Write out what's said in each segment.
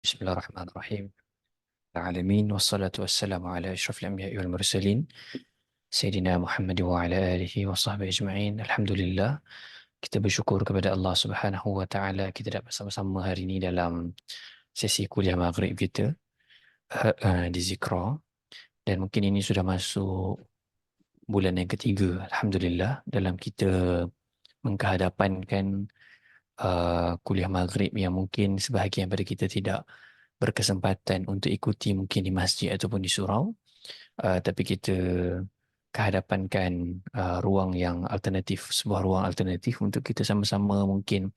Bismillahirrahmanirrahim. Alamin wassalatu wassalamu ala asyrafil anbiya'i wal mursalin Sayyidina Muhammad wa ala alihi wa sahbihi ajma'in. Alhamdulillah, kita bersyukur kepada Allah Subhanahu wa taala kita dapat bersama-sama hari ini dalam sesi kuliah maghrib kita di Zikra, dan mungkin ini sudah masuk bulan yang ketiga, Alhamdulillah, dalam kita menghadapankan kuliah maghrib yang mungkin sebahagian daripada kita tidak berkesempatan untuk ikuti mungkin di masjid ataupun di surau, tapi kita kehadapankan ruang yang alternatif, sebuah ruang alternatif untuk kita sama-sama mungkin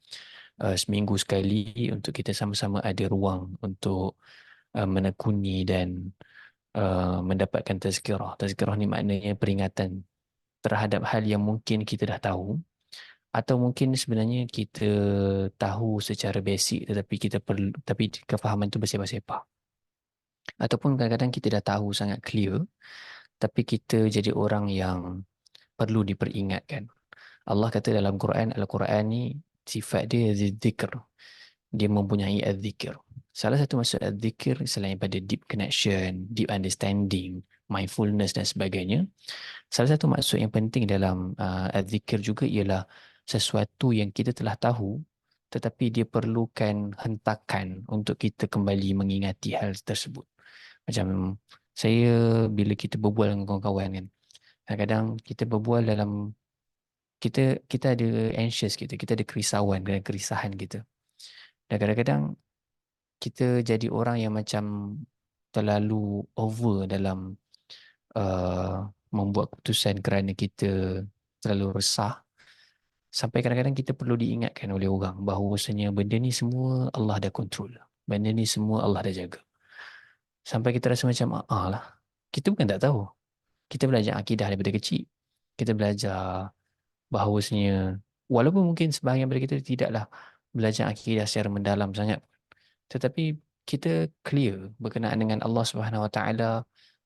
seminggu sekali untuk kita sama-sama ada ruang untuk menekuni dan mendapatkan tazkirah. Tazkirah ni maknanya peringatan terhadap hal yang mungkin kita dah tahu, atau mungkin sebenarnya kita tahu secara basic tetapi kita perlu, tapi kefahaman tu bersepah-sepah. Ataupun kadang-kadang kita dah tahu sangat clear tapi kita jadi orang yang perlu diperingatkan. Allah kata dalam Quran, Al-Quran ni sifat dia zikr. Dia mempunyai az-zikr. Salah satu maksud az-zikr selain pada deep connection, deep understanding, mindfulness dan sebagainya, salah satu maksud yang penting dalam az-zikr juga ialah sesuatu yang kita telah tahu tetapi dia perlukan hentakan untuk kita kembali mengingati hal tersebut. Macam saya bila kita berbual dengan kawan-kawan kan, kadang-kadang kita berbual dalam kita ada anxious, kita ada kerisauan dan kerisahan kita. Dan kadang-kadang kita jadi orang yang macam terlalu over dalam membuat keputusan kerana kita terlalu resah, sampai kadang-kadang kita perlu diingatkan oleh orang bahawasanya benda ni semua Allah dah kontrol. Benda ni semua Allah dah jaga. Sampai kita rasa macam lah, kita bukan tak tahu. Kita belajar akidah daripada kecil. Kita belajar bahawasanya walaupun mungkin sebahagian daripada kita tidaklah belajar akidah secara mendalam sangat, tetapi kita clear berkenaan dengan Allah Subhanahu Wa Taala,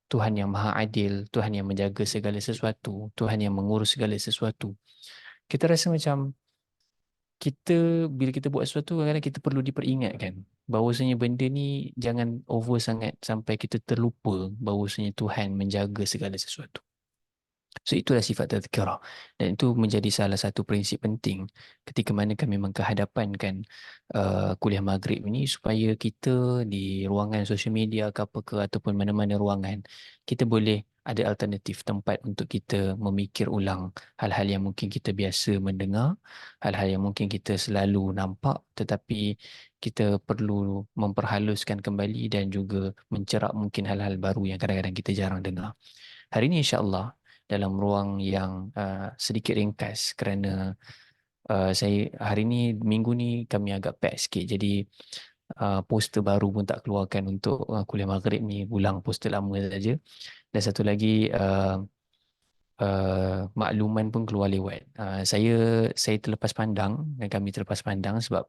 Tuhan yang Maha Adil, Tuhan yang menjaga segala sesuatu, Tuhan yang mengurus segala sesuatu. Kita rasa macam kita bila kita buat sesuatu, kadang-kadang kita perlu diperingatkan bahawasanya benda ni jangan over sangat sampai kita terlupa bahawasanya Tuhan menjaga segala sesuatu. So itulah sifat tazkirah, dan itu menjadi salah satu prinsip penting ketika mana kami menghadapankan kuliah maghrib ini, supaya kita di ruangan sosial media ke apa ke ataupun mana-mana ruangan, kita boleh ada alternatif tempat untuk kita memikir ulang hal-hal yang mungkin kita biasa mendengar, hal-hal yang mungkin kita selalu nampak tetapi kita perlu memperhaluskan kembali dan juga mencerap mungkin hal-hal baru yang kadang-kadang kita jarang dengar. Hari ini insya-Allah dalam ruang yang sedikit ringkas, kerana saya hari ni, minggu ni kami agak pack sikit, jadi poster baru pun tak keluarkan untuk kuliah maghrib ni, ulang poster lama saja. Dan satu lagi makluman pun keluar lewat. Saya terlepas pandang, dan kami terlepas pandang sebab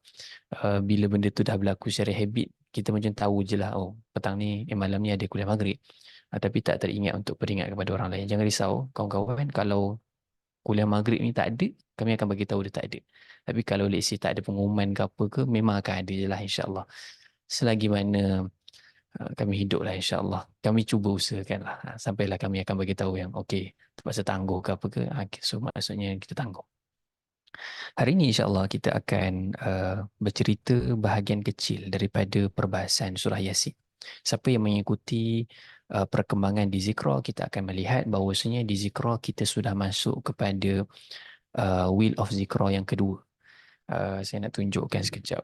bila benda tu dah berlaku secara habit, kita macam tahu je lah, oh petang ni, malam ni ada kuliah maghrib. Tapi tak teringat untuk peringat kepada orang lain. Jangan risau kawan-kawan, kalau kuliah maghrib ni tak ada, kami akan bagi tahu dia tak ada. Tapi kalau let's say tak ada pengumuman ke apa ke, memang akan ada je lah insya-Allah. Selagi mana kami hidup lah insya-Allah. Kami cuba usahakan lah. Sampailah kami akan bagi tahu yang okey, terpaksa tangguh ke apa ke. So maksudnya kita tangguh. Hari ini insya-Allah kita akan bercerita bahagian kecil daripada perbahasan surah Yasin. Siapa yang mengikuti perkembangan di Zikra, kita akan melihat bahawasanya di Zikra kita sudah masuk kepada Wheel of Zikra yang kedua. Saya nak tunjukkan sekejap.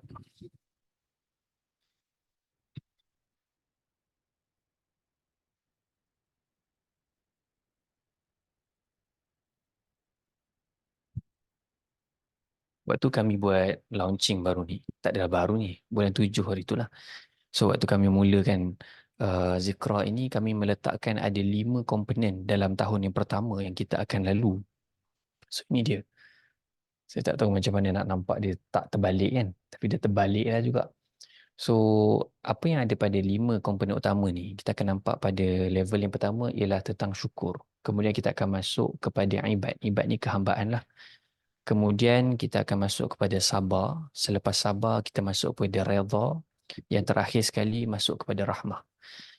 Waktu kami buat launching baru ni, tak adalah baru ni, bulan 7 hari itulah. So waktu kami mulakan Zikra ini, kami meletakkan ada 5 komponen dalam tahun yang pertama yang kita akan lalu. So ini dia. Saya tak tahu macam mana nak nampak dia tak terbalik kan, tapi dia terbalik lah juga. So apa yang ada pada 5 komponen utama ni, kita akan nampak pada level yang pertama ialah tentang syukur. Kemudian kita akan masuk kepada ibad. Ibad ni kehambaan lah. Kemudian kita akan masuk kepada sabar. Selepas sabar kita masuk kepada redha. Yang terakhir sekali masuk kepada rahmah.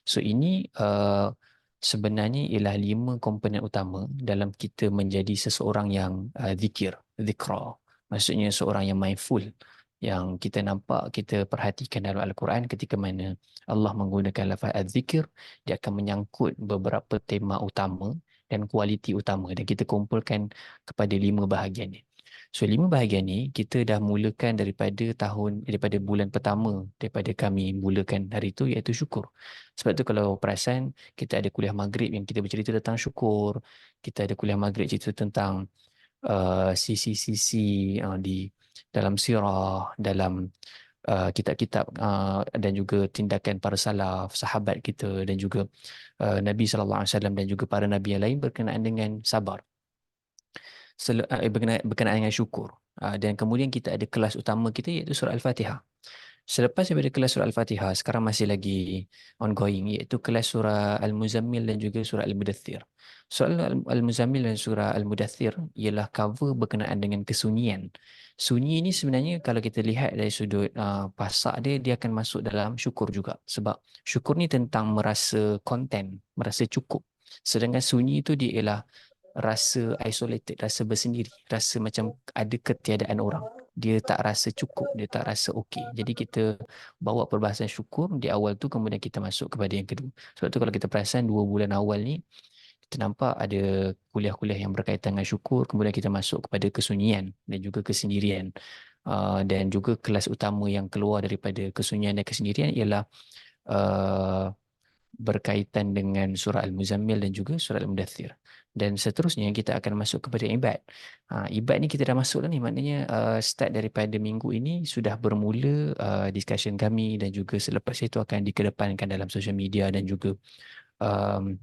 So ini sebenarnya ialah 5 komponen utama dalam kita menjadi seseorang yang zikra. Maksudnya seorang yang mindful, yang kita nampak, kita perhatikan dalam Al-Quran ketika mana Allah menggunakan lafaz az-zikir, dia akan menyangkut beberapa tema utama dan kualiti utama, dan kita kumpulkan kepada 5 bahagian ni. So 5 bahagian ni kita dah mulakan daripada bulan pertama daripada kami mulakan hari itu, iaitu syukur. Sebab tu kalau perasan, kita ada kuliah maghrib yang kita bercerita tentang syukur, kita ada kuliah maghrib cerita tentang sisi-sisi di dalam sirah, dalam kitab-kitab dan juga tindakan para salaf, sahabat kita, dan juga Nabi SAW dan juga para Nabi yang lain berkenaan dengan sabar, berkenaan dengan syukur. Dan kemudian kita ada kelas utama kita iaitu surah Al-Fatihah. Selepas daripada kelas surah Al-Fatihah, sekarang masih lagi ongoing, iaitu kelas surah Al-Muzammil dan juga surah Al-Mudaththir. Surah Al-Muzammil dan surah Al-Mudaththir ialah cover berkenaan dengan kesunyian. Sunyi ini sebenarnya kalau kita lihat dari sudut pasak dia, dia akan masuk dalam syukur juga. Sebab syukur ni tentang merasa content, merasa cukup. Sedangkan sunyi itu dia ialah rasa isolated, rasa bersendiri, rasa macam ada ketiadaan orang. Dia tak rasa cukup, dia tak rasa okey. Jadi kita bawa perbahasan syukur di awal tu, kemudian kita masuk kepada yang kedua. Sebab tu kalau kita perasan 2 bulan awal ni, kita nampak ada kuliah-kuliah yang berkaitan dengan syukur, kemudian kita masuk kepada kesunyian dan juga kesendirian. Dan juga kelas utama yang keluar daripada kesunyian dan kesendirian ialah uh, berkaitan dengan surah Al-Muzammil dan juga surah Al-Mudaththir. Dan seterusnya kita akan masuk kepada ibad. Ibad ni kita dah masuk dah ni, maknanya start daripada minggu ini sudah bermula discussion kami, dan juga selepas itu akan dikedepankan dalam social media dan juga um,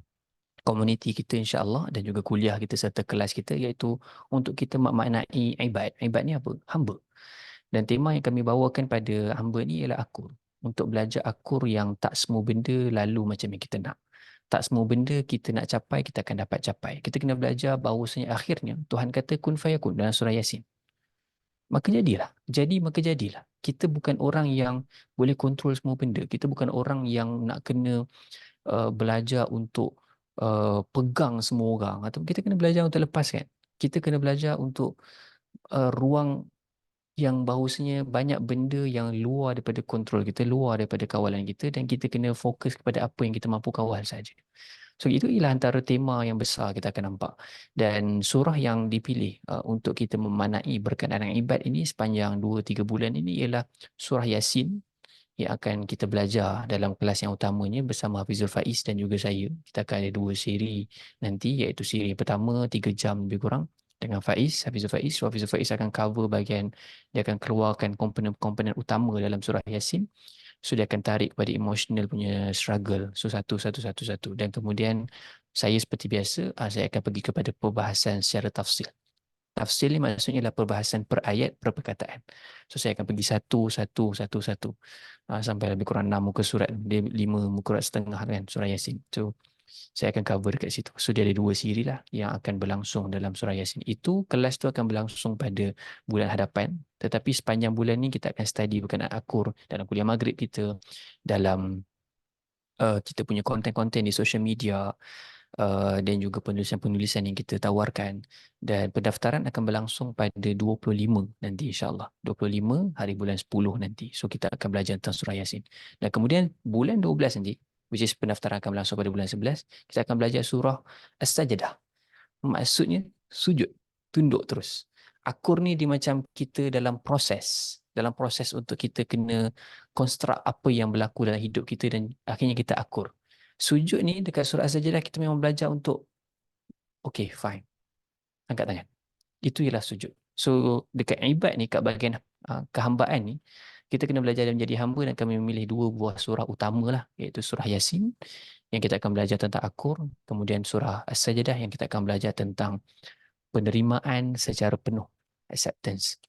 komuniti kita insya-Allah, dan juga kuliah kita serta kelas kita, iaitu untuk kita memaknai ibad. Ibad ni apa? Hamba. Dan tema yang kami bawakan pada hamba ni ialah akur. Untuk belajar akur yang tak semua benda lalu macam yang kita nak. Tak semua benda kita nak capai, kita akan dapat capai. Kita kena belajar bahawasanya akhirnya Tuhan kata kun fayakun dalam surah Yasin. Maka jadilah. Jadi maka jadilah. Kita bukan orang yang boleh kontrol semua benda. Kita bukan orang yang nak kena belajar untuk pegang semua orang. Atau kita kena belajar untuk lepaskan. Kita kena belajar untuk ruang yang bahawasanya banyak benda yang luar daripada kontrol kita, luar daripada kawalan kita, dan kita kena fokus kepada apa yang kita mampu kawal saja. So itu ialah antara tema yang besar kita akan nampak. Dan surah yang dipilih untuk kita memanai berkenaan dengan ibad ini sepanjang 2-3 bulan ini ialah surah Yasin, yang akan kita belajar dalam kelas yang utamanya bersama Hafizul Faiz dan juga saya. Kita akan ada 2 siri nanti, iaitu siri pertama 3 jam lebih kurang dengan Hafizul Faiz. So, Hafizul Faiz akan cover bahagian, dia akan keluarkan komponen-komponen utama dalam surah Yasin. So dia akan tarik kepada emotional punya struggle. So satu. Dan kemudian saya seperti biasa, saya akan pergi kepada perbahasan secara tafsil. Tafsil ni maksudnya adalah perbahasan per ayat, per perkataan. So saya akan pergi satu. Sampai lebih kurang 6 muka surat. Dia 5 muka surat setengah kan, surah Yasin. So saya akan cover dekat situ. So dia ada 2 siri lah yang akan berlangsung dalam surah Yasin. Itu kelas tu akan berlangsung pada bulan hadapan. Tetapi sepanjang bulan ni kita akan study berkenaan akur dalam kuliah maghrib kita, dalam kita punya konten-konten di social media, dan juga penulisan-penulisan yang kita tawarkan. Dan pendaftaran akan berlangsung pada 25 nanti insyaAllah. 25 hari bulan 10 nanti. So kita akan belajar tentang surah Yasin. Dan kemudian bulan 12 nanti, which is pendaftaran akan berlangsung pada bulan 11, kita akan belajar surah As-Sajdah. Maksudnya sujud, tunduk terus. Akur ni dia macam kita dalam proses untuk kita kena konstruk apa yang berlaku dalam hidup kita, dan akhirnya kita akur. Sujud ni dekat surah As-Sajdah kita memang belajar untuk okay, fine, angkat tangan. Itu ialah sujud. So dekat ibad ni, kat bahagian kehambaan ni, kita kena belajar menjadi hamba, dan kami memilih 2 buah surah utama lah, iaitu surah Yasin yang kita akan belajar tentang akur, kemudian surah As-Sajdah yang kita akan belajar tentang penerimaan secara penuh, acceptance.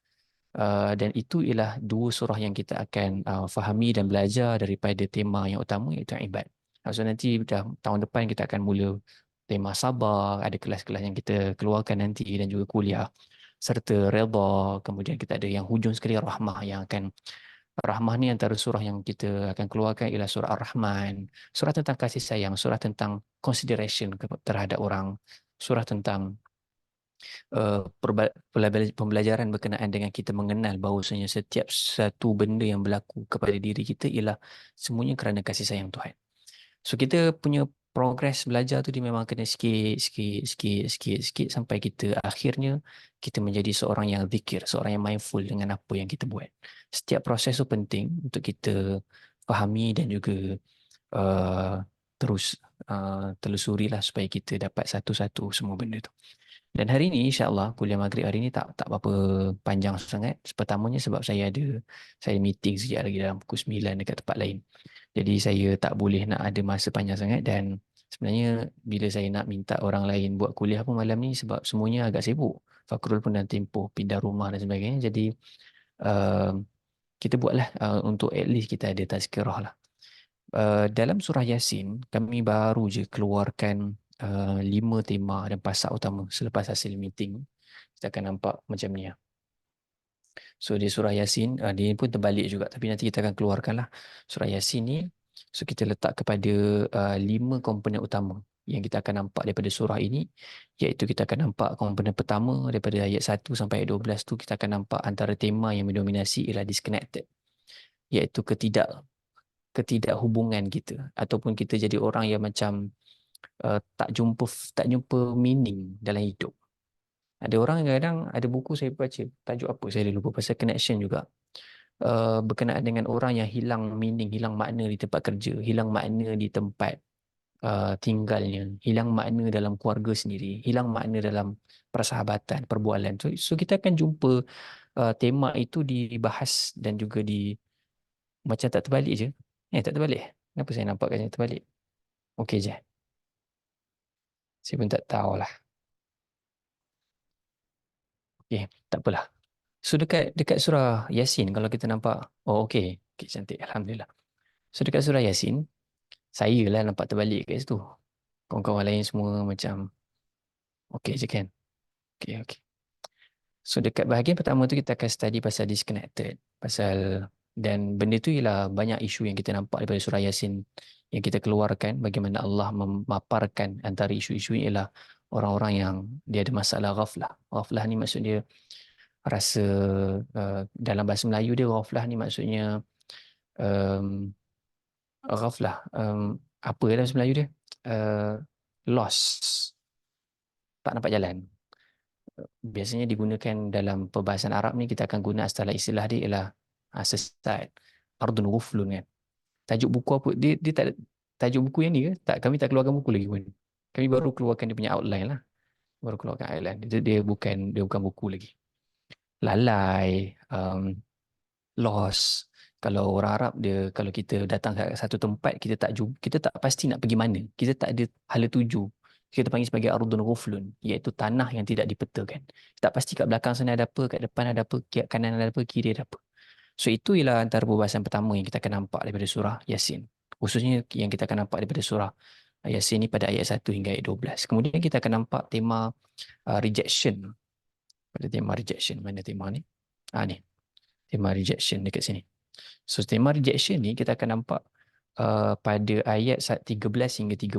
Dan itu ialah 2 surah yang kita akan fahami dan belajar daripada tema yang utama, iaitu ibad. So nanti dah tahun depan kita akan mula tema sabar, ada kelas-kelas yang kita keluarkan nanti, dan juga kuliah serta redha. Kemudian kita ada yang hujung sekali rahmah yang akan Rahmah ni antara surah yang kita akan keluarkan ialah surah Ar-Rahman. Surah tentang kasih sayang, surah tentang consideration terhadap orang, surah tentang pembelajaran berkenaan dengan kita mengenal bahawasanya setiap satu benda yang berlaku kepada diri kita ialah semuanya kerana kasih sayang Tuhan. So kita punya progres belajar tu dia memang kena sikit sampai kita akhirnya kita menjadi seorang yang zikir, seorang yang mindful dengan apa yang kita buat. Setiap proses tu penting untuk kita fahami dan juga uh, terus telusurilah supaya kita dapat satu-satu semua benda tu. Dan hari ini insya-Allah kuliah maghrib hari ini tak berapa panjang sangat. Pertamanya sebab saya meeting sekejap lagi dalam pukul 9 dekat tempat lain. Jadi saya tak boleh nak ada masa panjang sangat dan sebenarnya bila saya nak minta orang lain buat kuliah pun malam ni sebab semuanya agak sibuk. Fakrul pun dah tempoh pindah rumah dan sebagainya. Jadi uh, kita buatlah untuk at least kita ada tazkirah lah. Dalam surah Yasin, kami baru je keluarkan 5 tema dan pasak utama selepas hasil meeting. Kita akan nampak macam ni. So di surah Yasin, dia pun terbalik juga tapi nanti kita akan keluarkan lah. Surah Yasin ni, so kita letak kepada 5 komponen utama yang kita akan nampak daripada surah ini, iaitu kita akan nampak komponen pertama daripada ayat 1 sampai ayat 12 tu kita akan nampak antara tema yang mendominasi ialah disconnected, iaitu ketidakhubungan kita ataupun kita jadi orang yang macam tak jumpa meaning dalam hidup. Ada orang kadang ada buku saya baca, tajuk apa saya dah lupa, pasal connection juga. Berkenaan dengan orang yang hilang meaning, hilang makna di tempat kerja, hilang makna di tempat tinggalnya, hilang makna dalam keluarga sendiri, hilang makna dalam persahabatan, perbualan. So kita akan jumpa tema itu dibahas dan juga macam tak terbalik je. Tak terbalik. Kenapa saya nampak macam terbalik? Okey je. Saya pun tak tahulah. Okey, tak apalah. So dekat surah Yasin kalau kita nampak, oh okey, okey cantik, alhamdulillah. So dekat surah Yasin, saya lah nampak terbalik kat situ. Kawan-kawan lain semua macam okey je kan. Okey okey. So dekat bahagian pertama tu kita akan study pasal disconnected, pasal dan benda tu ialah banyak isu yang kita nampak daripada surah Yasin yang kita keluarkan, bagaimana Allah memaparkan antara isu-isu ini ialah orang-orang yang dia ada masalah ghaflah. Ghaflah ni maksudnya rasa dalam bahasa Melayu dia ghaflah ni maksudnya um, ghaflah apa dalam bahasa Melayu dia lost, tak nampak jalan. Biasanya digunakan dalam perbahasan Arab ni kita akan guna istilah dia ialah sesat, ardun ghuflun kan. Tajuk buku apa dia tak tajuk buku yang ni ke? Tak, kami tak keluarkan buku lagi pun. Kami baru keluarkan dia punya outline lah. Baru keluarkan outline. Dia bukan buku lagi. Lalai, lost. Kalau orang Arab dia, kalau kita datang ke satu tempat kita tak pasti nak pergi mana. Kita tak ada hala tuju. Kita panggil sebagai ardun ghuflun, iaitu tanah yang tidak dipetakan. Tak pasti kat belakang sana ada apa, kat depan ada apa, kat kanan ada apa, kiri ada apa. So itu ialah antara perbahasan pertama yang kita akan nampak daripada surah Yasin. Khususnya yang kita akan nampak daripada surah Yasin ni pada ayat 1 hingga ayat 12. Kemudian kita akan nampak tema rejection. Pada tema rejection, mana tema ni? Ni. Tema rejection dekat sini. So tema rejection ni kita akan nampak pada ayat 13 hingga 30.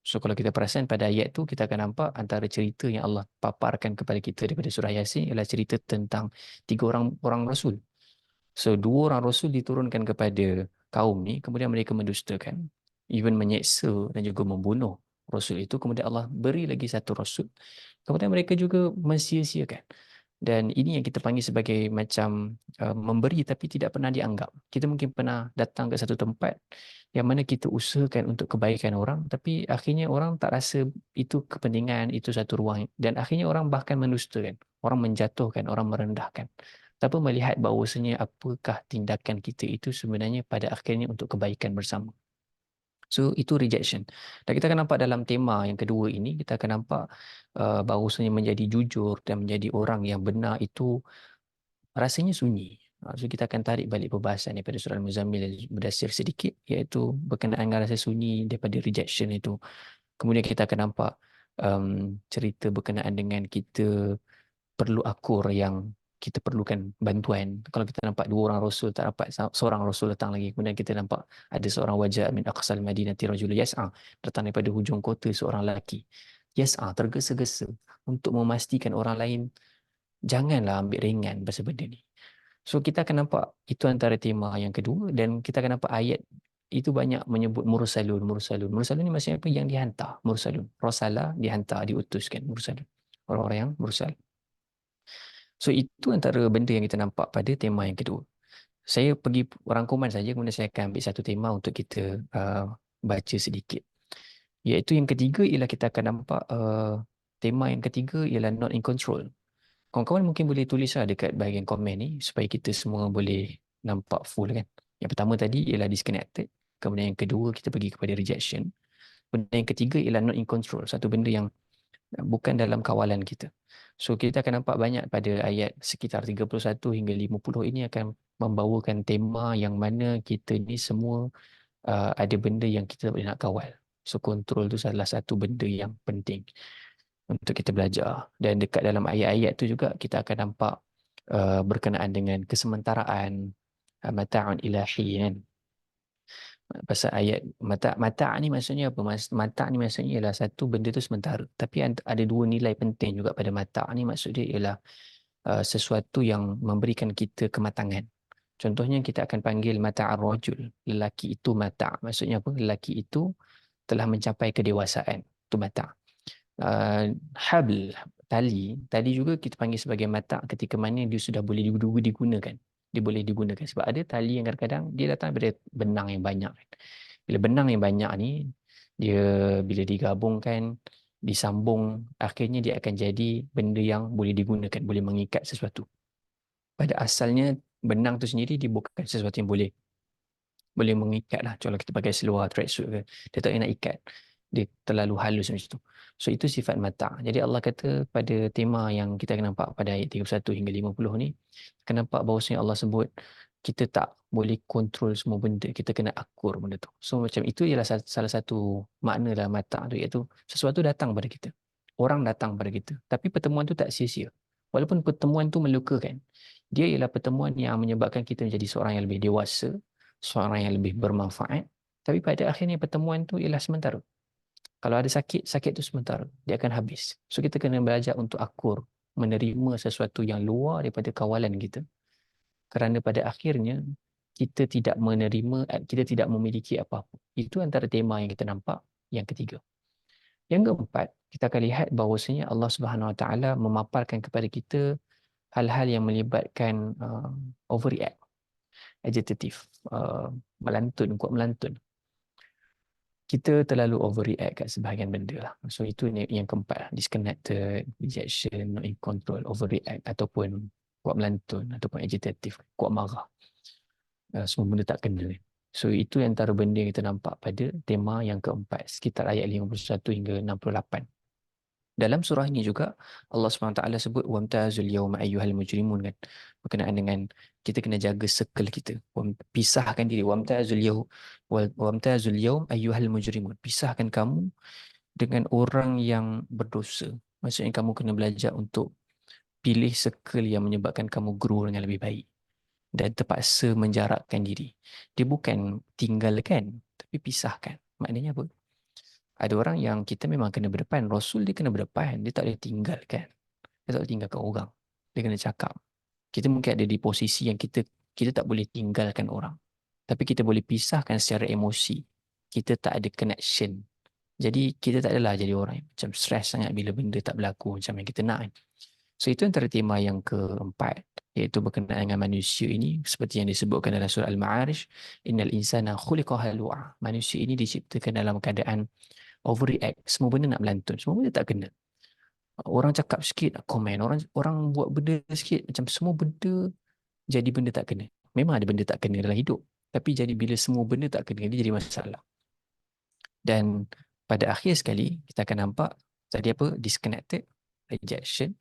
So kalau kita perasan pada ayat tu kita akan nampak antara cerita yang Allah paparkan kepada kita daripada surah Yasin ialah cerita tentang 3 orang rasul. So 2 orang rasul diturunkan kepada kaum ni, kemudian mereka mendustakan, even menyeksa dan juga membunuh rasul itu. Kemudian Allah beri lagi satu rasul, kemudian mereka juga mensia-siakan. Dan ini yang kita panggil sebagai macam memberi tapi tidak pernah dianggap. Kita mungkin pernah datang ke satu tempat yang mana kita usahakan untuk kebaikan orang, tapi akhirnya orang tak rasa itu kepentingan, itu satu ruang. Dan akhirnya orang bahkan mendustakan, orang menjatuhkan, orang merendahkan. Tanpa melihat bahawasanya apakah tindakan kita itu sebenarnya pada akhirnya untuk kebaikan bersama. So itu rejection. Dan kita akan nampak dalam tema yang kedua ini, kita akan nampak bahawasanya menjadi jujur dan menjadi orang yang benar itu rasanya sunyi. So kita akan tarik balik perbahasan daripada surah Al-Muzammil dan berdasar sedikit, iaitu berkenaan dengan rasa sunyi daripada rejection itu. Kemudian kita akan nampak cerita berkenaan dengan kita perlu akur yang kita perlukan bantuan. Kalau kita nampak dua orang Rasul tak dapat, seorang Rasul datang lagi. Kemudian kita nampak ada seorang wajah min aqsal madinati rajul yas'a, datang daripada hujung kota seorang lelaki. Yas'a, tergesa-gesa untuk memastikan orang lain janganlah ambil ringan pasal benda ni. So kita akan nampak itu antara tema yang kedua, dan kita akan nampak ayat itu banyak menyebut mursalun, mursalun. Mursalun ni maksudnya apa? Yang dihantar. Mursalun. Rasala dihantar, diutuskan. Mursalun. Orang-orang yang mursal. So itu antara benda yang kita nampak pada tema yang kedua. Saya pergi rangkuman saja, kemudian saya akan ambil satu tema untuk kita baca sedikit. Iaitu yang ketiga ialah kita akan nampak tema yang ketiga ialah not in control. Kawan-kawan mungkin boleh tulis lah dekat bahagian komen ni supaya kita semua boleh nampak full kan. Yang pertama tadi ialah disconnected. Kemudian yang kedua kita pergi kepada rejection. Kemudian yang ketiga ialah not in control. Satu benda yang bukan dalam kawalan kita. So kita akan nampak banyak pada ayat sekitar 31 hingga 50 ini akan membawakan tema yang mana kita ni semua ada benda yang kita tak boleh nak kawal. So kontrol tu salah satu benda yang penting untuk kita belajar. Dan dekat dalam ayat-ayat tu juga kita akan nampak berkenaan dengan kesementaraan, mata'un ilahi kan. Pasal ayat mata' ni maksudnya apa? Mata' ni maksudnya ialah satu benda tu sementara. Tapi ada dua nilai penting juga pada mata' ni, maksud dia ialah sesuatu yang memberikan kita kematangan. Contohnya kita akan panggil mata'ar rajul. Lelaki itu mata'. Maksudnya apa? Lelaki itu telah mencapai kedewasaan. Itu mata'. Habl, tali juga kita panggil sebagai mata' ketika mana dia sudah boleh digunakan. Dia boleh digunakan sebab ada tali yang kadang-kadang dia datang daripada benang yang banyak. Bila benang yang banyak ni, dia bila digabungkan, disambung, akhirnya dia akan jadi benda yang boleh digunakan, boleh mengikat sesuatu. Pada asalnya benang tu sendiri dia bukan sesuatu yang boleh mengikat lah. Kalau kita pakai seluar tracksuit ke, dia tak nak ikat, dia terlalu halus macam tu. So itu sifat mata'. Jadi Allah kata pada tema yang kita akan nampak pada ayat 31 hingga 50 ni, akan nampak bahawasanya Allah sebut kita tak boleh kontrol semua benda, kita kena akur benda tu. So macam itu ialah salah satu makna dalam mata' tu, iaitu sesuatu datang pada kita, orang datang pada kita, tapi pertemuan tu tak sia-sia. Walaupun pertemuan tu melukakan, dia ialah pertemuan yang menyebabkan kita menjadi seorang yang lebih dewasa, seorang yang lebih bermanfaat. Tapi pada akhirnya pertemuan tu ialah sementara. Kalau ada sakit, sakit tu sementara, dia akan habis. So kita kena belajar untuk akur, menerima sesuatu yang luar daripada kawalan kita. Kerana pada akhirnya kita tidak menerima, kita tidak memiliki apa-apa. Itu antara tema yang kita nampak yang ketiga. Yang keempat, kita akan lihat bahawasanya Allah Subhanahu Wa Taala memaparkan kepada kita hal-hal yang melibatkan overreact, agitative, melantun, kuat melantun. Kita terlalu overreact kat sebahagian benda lah. So itu yang keempat lah. Disconnected, rejection, not in control, overreact ataupun kuat melantun ataupun agitative, kuat marah. Semua benda tak kena. So itu antara benda yang kita nampak pada tema yang keempat, sekitar ayat 51 hingga 68. Dalam surah ini juga Allah SWT sebut wamtazul yawma ayyuhal mujrimun kan, berkenaan dengan kita kena jaga circle kita, pisahkan diri. Wamtazul yawm ayyuhal mujrimun, pisahkan kamu dengan orang yang berdosa. Maksudnya kamu kena belajar untuk pilih circle yang menyebabkan kamu grow dengan lebih baik dan terpaksa menjarakkan diri. Dia bukan tinggalkan tapi pisahkan. Maknanya apa? Ada orang yang kita memang kena berdepan. Rasul dia kena berdepan. Dia tak boleh tinggalkan. Dia tak boleh tinggalkan orang. Dia kena cakap. Kita mungkin ada di posisi yang kita tak boleh tinggalkan orang. Tapi kita boleh pisahkan secara emosi. Kita tak ada connection. Jadi kita tak adalah jadi orang yang macam stres sangat bila benda tak berlaku macam yang kita nak kan. So itu antara tema yang keempat, iaitu berkenaan dengan manusia ini seperti yang disebutkan dalam surah Al-Ma'arij, innal insana khuliqa halu'a. Manusia ini diciptakan dalam keadaan overreact, semua benda nak melantun, semua benda tak kena. Orang cakap sikit nak komen, orang buat benda sikit macam semua benda jadi benda tak kena. Memang ada benda tak kena dalam hidup, tapi jadi bila semua benda tak kena, dia jadi masalah. Dan pada akhir sekali kita akan nampak tadi apa? Disconnected, rejection,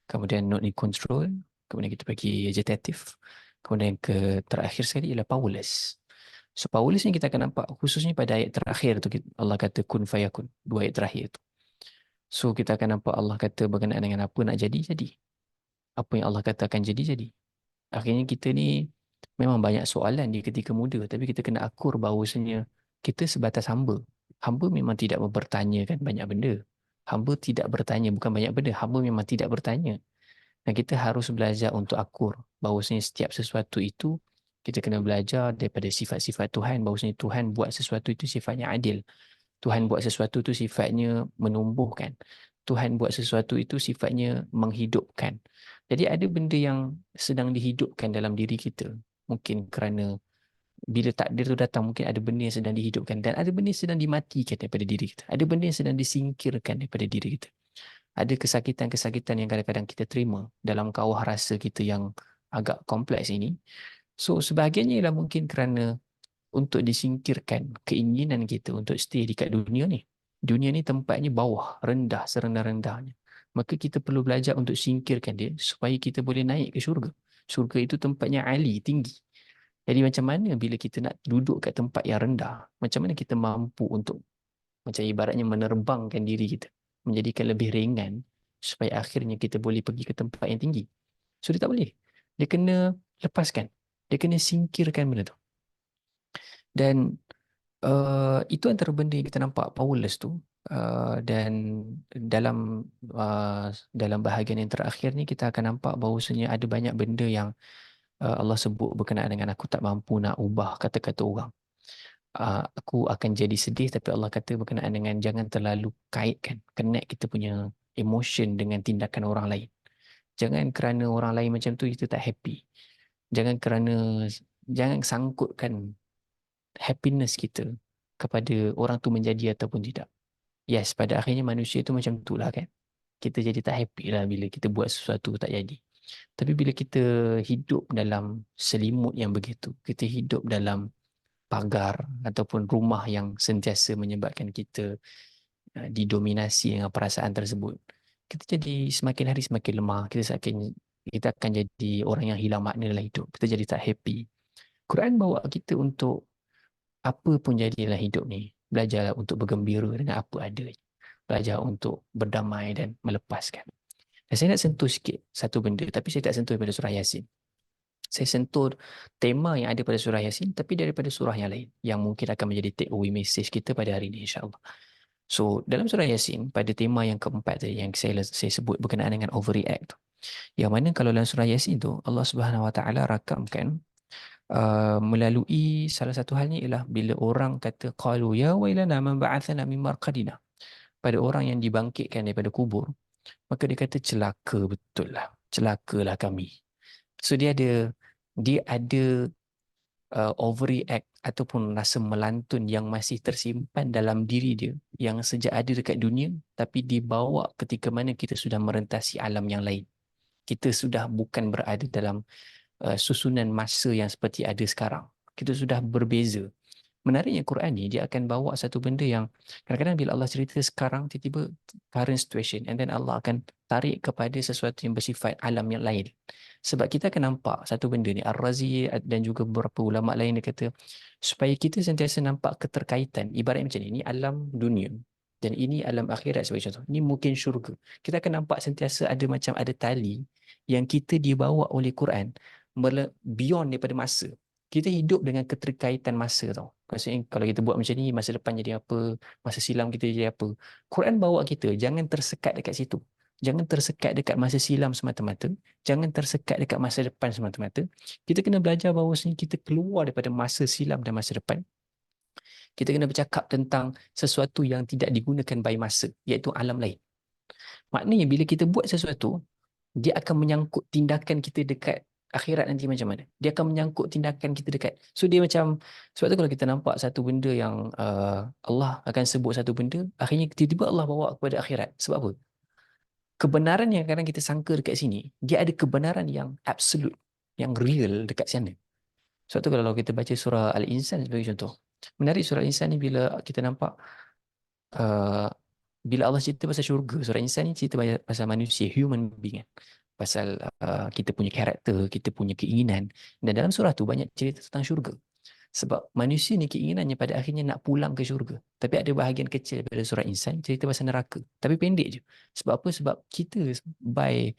kemudian not in control, kemudian kita bagi agitative, kemudian ke terakhir sekali ialah powerless. So powerless ni kita akan nampak khususnya pada ayat terakhir tu, Allah kata kun fayakun, dua ayat terakhir tu. So kita akan nampak Allah kata berkenaan dengan apa nak jadi. Apa yang Allah katakan jadi. Akhirnya kita ni memang banyak soalan di ketika muda, tapi kita kena akur bahawasanya kita sebatas hamba. Hamba memang tidak mempertanyakan banyak benda. Hamba tidak bertanya, bukan banyak benda. Hamba memang tidak bertanya. Dan kita harus belajar untuk akur bahawasanya setiap sesuatu itu kita kena belajar daripada sifat-sifat Tuhan, bahawasanya Tuhan buat sesuatu itu sifatnya adil. Tuhan buat sesuatu itu sifatnya menumbuhkan. Tuhan buat sesuatu itu sifatnya menghidupkan. Jadi ada benda yang sedang dihidupkan dalam diri kita. Mungkin kerana bila takdir itu datang, mungkin ada benda yang sedang dihidupkan. Dan ada benda yang sedang dimatikan daripada diri kita. Ada benda yang sedang disingkirkan daripada diri kita. Ada kesakitan-kesakitan yang kadang-kadang kita terima dalam kawah rasa kita yang agak kompleks ini. So, sebahagiannya ialah mungkin kerana untuk disingkirkan keinginan kita untuk stay dekat dunia ni. Dunia ni tempatnya bawah, rendah, serendah-rendahnya. Maka kita perlu belajar untuk singkirkan dia supaya kita boleh naik ke syurga. Syurga itu tempatnya ali, tinggi. Jadi macam mana bila kita nak duduk kat tempat yang rendah, macam mana kita mampu untuk macam ibaratnya menerbangkan diri kita, menjadikan lebih ringan supaya akhirnya kita boleh pergi ke tempat yang tinggi. So dia tak boleh. Dia kena lepaskan. Dia kena singkirkan benda tu. Dan itu antara benda yang kita nampak powerless tu. Dan dalam bahagian yang terakhir ni kita akan nampak bahawasanya ada banyak benda yang Allah sebut berkenaan dengan aku tak mampu nak ubah kata-kata orang. Aku akan jadi sedih, tapi Allah kata berkenaan dengan jangan terlalu kaitkan, connect kita punya emotion dengan tindakan orang lain. Jangan kerana orang lain macam tu kita tak happy. Jangan sangkutkan happiness kita kepada orang tu menjadi ataupun tidak. Yes, pada akhirnya manusia tu macam tu lah kan. Kita jadi tak happy lah bila kita buat sesuatu tak jadi. Tapi bila kita hidup dalam selimut yang begitu, kita hidup dalam pagar ataupun rumah yang sentiasa menyebabkan kita didominasi dengan perasaan tersebut, kita jadi semakin hari semakin lemah, kita akan jadi orang yang hilang makna dalam hidup. Kita jadi tak happy. Quran bawa kita untuk apa pun jadi dalam hidup ni, belajarlah untuk bergembira dengan apa ada. Belajar untuk berdamai dan melepaskan. Dan saya nak sentuh sikit satu benda, tapi saya tak sentuh daripada surah Yasin. Saya sentuh tema yang ada pada surah Yasin, tapi daripada surah yang lain, yang mungkin akan menjadi take away message kita pada hari ini, insyaAllah. So, dalam surah Yasin, pada tema yang keempat tadi, yang saya sebut berkenaan dengan overreact. Yang mana kalau dalam surah Yasin tu, Allah Subhanahu Wa Taala rakamkan melalui salah satu halnya ialah bila orang kata qalu ya wailana man ba'athana min marqadina, pada orang yang dibangkitkan daripada kubur, maka dia kata celaka betul lah, celakalah kami. So dia ada overreact ataupun rasa melantun yang masih tersimpan dalam diri dia, yang sejak ada dekat dunia tapi dibawa ketika mana kita sudah merentasi alam yang lain. Kita sudah bukan berada dalam susunan masa yang seperti ada sekarang. Kita sudah berbeza. Menariknya Quran ni dia akan bawa satu benda yang kadang-kadang bila Allah cerita sekarang, tiba-tiba current situation, and then Allah akan tarik kepada sesuatu yang bersifat alam yang lain. Sebab kita akan nampak satu benda ni, Ar-Razi dan juga beberapa ulama lain dia kata supaya kita sentiasa nampak keterkaitan. Ibarat macam ni alam dunia dan ini alam akhirat sebagai contoh. Ni mungkin syurga. Kita akan nampak sentiasa ada tali yang kita dibawa oleh Quran beyond daripada masa. Kita hidup dengan keterkaitan masa tau. Maksudnya kalau kita buat macam ni, masa depan jadi apa, masa silam kita jadi apa. Quran bawa kita, jangan tersekat dekat situ. Jangan tersekat dekat masa silam semata-mata. Jangan tersekat dekat masa depan semata-mata. Kita kena belajar bahawa kita keluar daripada masa silam dan masa depan. Kita kena bercakap tentang sesuatu yang tidak digunakan by masa, iaitu alam lain. Maknanya bila kita buat sesuatu, dia akan menyangkut tindakan kita dekat akhirat nanti macam mana. Dia akan menyangkut tindakan kita dekat. So dia macam, sebab tu kalau kita nampak satu benda yang Allah akan sebut satu benda, akhirnya tiba-tiba Allah bawa kepada akhirat. Sebab apa? Kebenaran yang kadang kita sangka dekat sini, dia ada kebenaran yang absolute, yang real dekat sana. Sebab tu kalau kita baca surah Al-Insan sebagai contoh, menarik surah Al-Insan ni bila kita nampak uh, bila Allah cerita pasal syurga, surah Insan ni cerita pasal manusia, human being kan. Pasal kita punya karakter, kita punya keinginan. Dan dalam surah tu banyak cerita tentang syurga. Sebab manusia ni keinginannya pada akhirnya nak pulang ke syurga. Tapi ada bahagian kecil daripada surah Insan cerita pasal neraka. Tapi pendek je. Sebab apa? Sebab kita by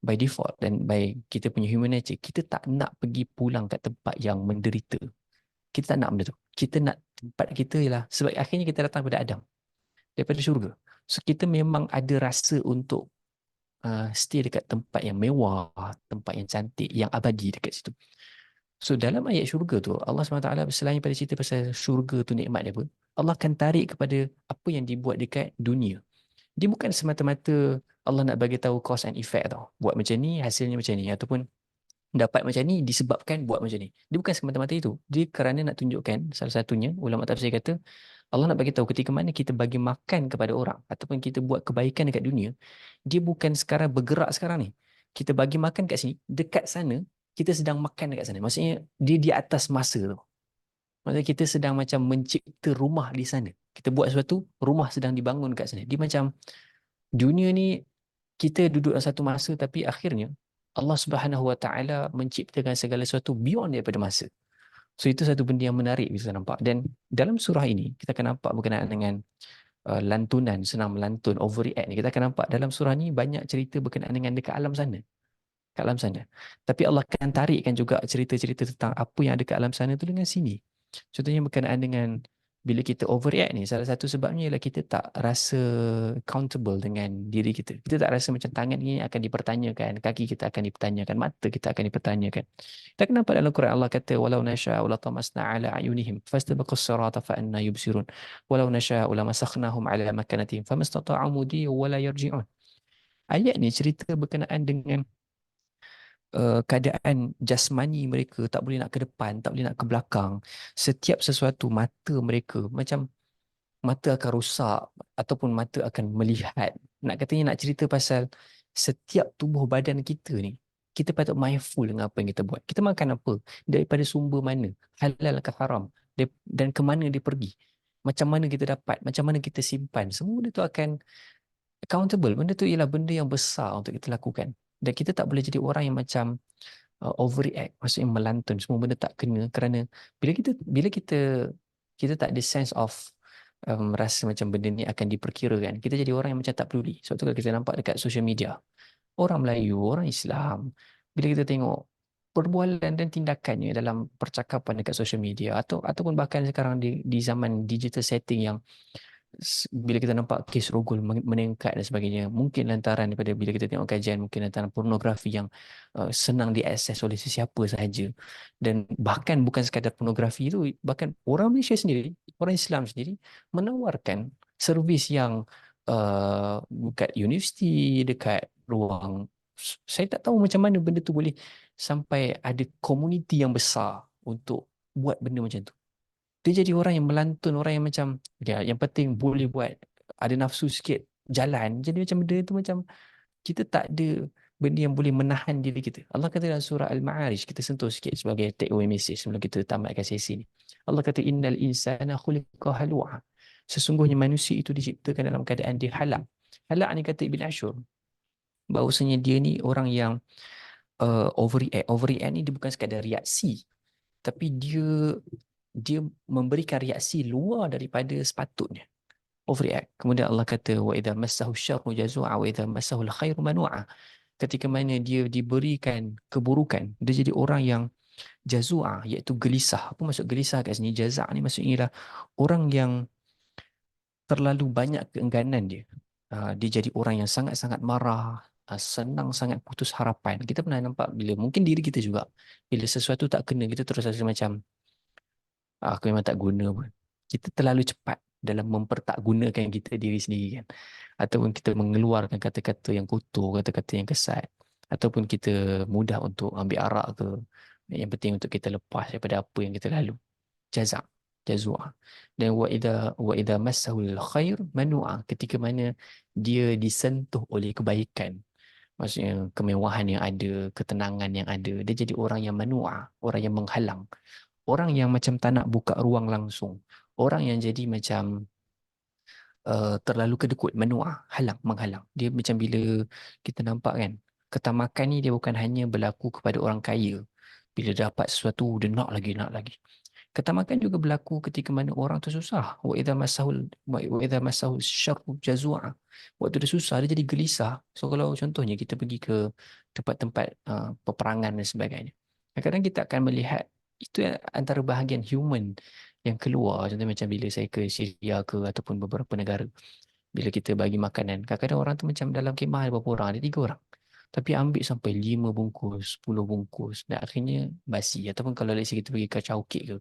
by default dan by kita punya human nature, kita tak nak pergi pulang kat tempat yang menderita. Kita tak nak benda tu. Kita nak tempat kita ialah, sebab akhirnya kita datang daripada Adam, daripada syurga. So kita memang ada rasa untuk stay dekat tempat yang mewah, tempat yang cantik, yang abadi dekat situ. So dalam ayat syurga tu, Allah SWT selain pada cerita pasal syurga tu nikmat dia apa, Allah akan tarik kepada apa yang dibuat dekat dunia. Dia bukan semata-mata Allah nak bagi tahu cause and effect tau. Buat macam ni, hasilnya macam ni. Ataupun dapat macam ni disebabkan buat macam ni. Dia bukan semata-mata itu. Dia kerana nak tunjukkan, salah satunya ulama tafsir kata, Allah nak bagi tahu ketika mana kita bagi makan kepada orang ataupun kita buat kebaikan dekat dunia, dia bukan sekarang bergerak sekarang ni. Kita bagi makan kat sini, dekat sana kita sedang makan dekat sana. Maksudnya dia di atas masa tu. Maksudnya kita sedang macam mencipta rumah di sana. Kita buat sesuatu, rumah sedang dibangun kat sana. Dia macam dunia ni kita duduk dalam satu masa tapi akhirnya Allah Subhanahu Wa Taala menciptakan segala sesuatu beyond daripada masa. So itu satu benda yang menarik bisa nampak. Dan dalam surah ini kita akan nampak berkenaan dengan lantunan, senang melantun, overreact ni. Kita akan nampak dalam surah ni banyak cerita berkenaan dengan dekat alam sana. Kat alam sana. Tapi Allah akan tarikkan juga cerita-cerita tentang apa yang ada kat alam sana tu dengan sini. Contohnya berkenaan dengan bila kita overreact ni, salah satu sebabnya ialah kita tak rasa accountable dengan diri kita. Kita tak rasa macam tangan ni akan dipertanyakan, kaki kita akan dipertanyakan, mata kita akan dipertanyakan. Tak kenapa dalam Quran Allah kata walau nasya'u la tamasna ala ayunihim fastabaqus sirata fa anna yubsirun walau nasya'u la masakhnahum ala makanatihim famastata'u mudi wa la yarji'un. Ayat ni cerita berkenaan dengan keadaan jasmani mereka, tak boleh nak ke depan, tak boleh nak ke belakang. Setiap sesuatu mata mereka macam mata akan rosak ataupun mata akan melihat. Nak katanya nak cerita pasal setiap tubuh badan kita ni, kita patut mindful dengan apa yang kita buat. Kita makan apa, daripada sumber mana, halal ke haram, dan ke mana dia pergi, macam mana kita dapat, macam mana kita simpan. Semua benda tu akan accountable. Benda tu ialah benda yang besar untuk kita lakukan. Dan kita tak boleh jadi orang yang macam overreact, maksudnya melantun, semua benda tak kena, kerana bila kita tak ada sense of rasa macam benda ni akan diperkirakan, kita jadi orang yang macam tak peduli. Sebab tu kalau kita nampak dekat social media, orang Melayu, orang Islam, bila kita tengok perbualan dan tindakannya dalam percakapan dekat social media ataupun bahkan sekarang di zaman digital setting yang bila kita nampak kes rogol meningkat dan sebagainya, mungkin lantaran daripada bila kita tengok kajian, mungkin lantaran pornografi yang senang diakses oleh sesiapa sahaja. Dan bahkan bukan sekadar pornografi itu, bahkan orang Malaysia sendiri, orang Islam sendiri menawarkan servis yang dekat universiti, dekat ruang, saya tak tahu macam mana benda tu boleh sampai ada komuniti yang besar untuk buat benda macam tu. Dia jadi orang yang melantun, orang yang macam ya, yang penting boleh buat, ada nafsu sikit jalan. Jadi macam benda tu macam kita tak ada benda yang boleh menahan diri kita. Allah kata dalam surah Al-Ma'arij, kita sentuh sikit sebagai take away message sebelum kita tamatkan sesi ni. Allah kata innal insana khuliqa halu'a. Sesungguhnya manusia itu diciptakan dalam keadaan dia halak. Halak ni kata Ibn Ashur, bahawasanya dia ni orang yang overreact. Overreact ni dia bukan sekadar reaksi, tapi dia memberikan reaksi luar daripada sepatutnya. Overreact. Kemudian Allah kata wa idza massahu syarru jazua wa idza massahu alkhairu manua. Ketika mana dia diberikan keburukan, dia jadi orang yang jazua, iaitu gelisah. Apa maksud gelisah kat sini? Jazaa ni maksudnya ialah orang yang terlalu banyak keengganan dia. Dia jadi orang yang sangat-sangat marah, senang sangat putus harapan. Kita pernah nampak bila mungkin diri kita juga, bila sesuatu tak kena, kita terus rasa macam aku memang tak guna pun. Kita terlalu cepat dalam mempertakgunakan kita diri sendiri kan. Ataupun kita mengeluarkan kata-kata yang kotor, kata-kata yang kesat. Ataupun kita mudah untuk ambil arak ke. Yang penting untuk kita lepas daripada apa yang kita lalu. Jazak, jazua. Dan wa idza massahul khair manua, ketika mana dia disentuh oleh kebaikan. Maksudnya kemewahan yang ada, ketenangan yang ada, dia jadi orang yang manua, orang yang menghalang. Orang yang macam tak nak buka ruang langsung. Orang yang jadi macam terlalu kedekut, menua, halang, menghalang. Dia macam bila kita nampak kan, ketamakan ni dia bukan hanya berlaku kepada orang kaya. Bila dapat sesuatu, dia nak lagi, nak lagi. Ketamakan juga berlaku ketika mana orang tu susah. Wa idza massahu syarru jazua. Waktu dia susah, dia jadi gelisah. So kalau contohnya kita pergi ke tempat-tempat peperangan dan sebagainya. Kadang-kadang kita akan melihat itu antara bahagian human yang keluar. Contohnya macam bila saya ke Syria ke ataupun beberapa negara. Bila kita bagi makanan, kadang-kadang orang tu macam dalam kemah ada berapa orang? Ada 3 orang. Tapi ambil sampai 5 bungkus, 10 bungkus dan akhirnya basi. Ataupun kalau let's say kita pergi kacau kek ke,